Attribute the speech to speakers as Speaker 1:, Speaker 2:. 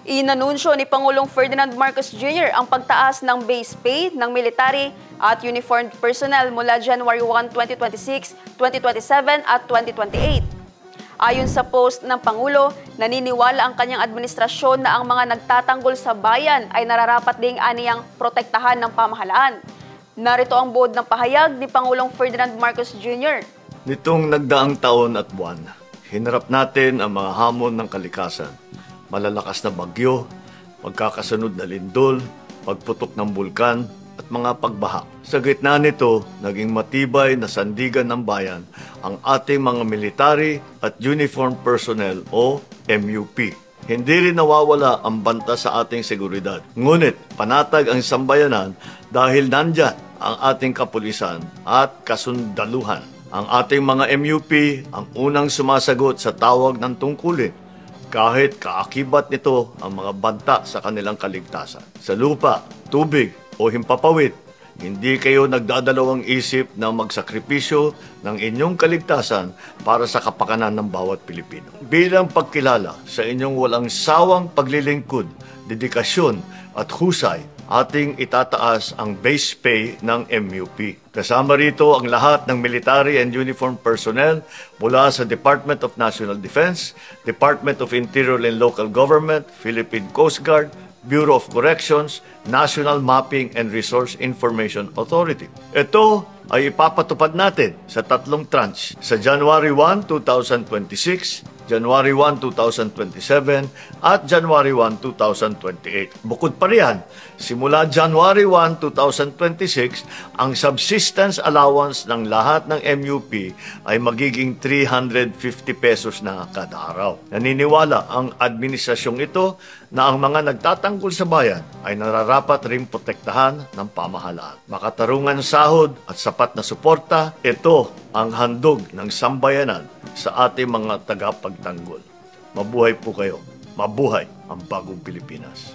Speaker 1: Inanunsyo ni Pangulong Ferdinand Marcos Jr. ang pagtaas ng base pay ng military at uniformed personnel mula January 1, 2026, 2027 at 2028. Ayon sa post ng Pangulo, naniniwala ang kanyang administrasyon na ang mga nagtatanggol sa bayan ay nararapat ding aniyang protektahan ng pamahalaan. Narito ang buod ng pahayag ni Pangulong Ferdinand Marcos Jr.
Speaker 2: Nitong nagdaang taon at buwan, hinarap natin ang mga hamon ng kalikasan. Malalakas na bagyo, magkakasunod na lindol, pagputok ng bulkan at mga pagbaha. Sa gitna nito, naging matibay na sandigan ng bayan ang ating mga military at uniformed personnel o MUP. Hindi rin nawawala ang banta sa ating seguridad. Ngunit panatag ang sambayanan dahil nandyan ang ating kapulisan at kasundaluhan. Ang ating mga MUP ang unang sumasagot sa tawag ng tungkulin kahit kaakibat nito ang mga banta sa kanilang kaligtasan. Sa lupa, tubig o himpapawid, hindi kayo nagdadalawang isip na magsakripisyo ng inyong kaligtasan para sa kapakanan ng bawat Pilipino. Bilang pagkilala sa inyong walang sawang paglilingkod, dedikasyon at husay, ating itataas ang base pay ng MUP. Kasama rito ang lahat ng military and uniformed personnel mula sa Department of National Defense, Department of Interior and Local Government, Philippine Coast Guard, Bureau of Corrections, National Mapping and Resource Information Authority. Ito ay ipapatupad natin sa tatlong tranche sa January 1, 2026, January 1, 2027 at January 1, 2028. Bukod pa riyan, simula January 1, 2026, ang subsistence allowance ng lahat ng MUP ay magiging 350 pesos na kada araw. Naniniwala ang administrasyong ito na ang mga nagtatanggol sa bayan ay nararapat ring protektahan ng pamahalaan. Makatarungan sahod at sapat na suporta, ito ang handog ng sambayanan sa ating mga tagapagtanggol. Mabuhay po kayo. Mabuhay ang bagong Pilipinas.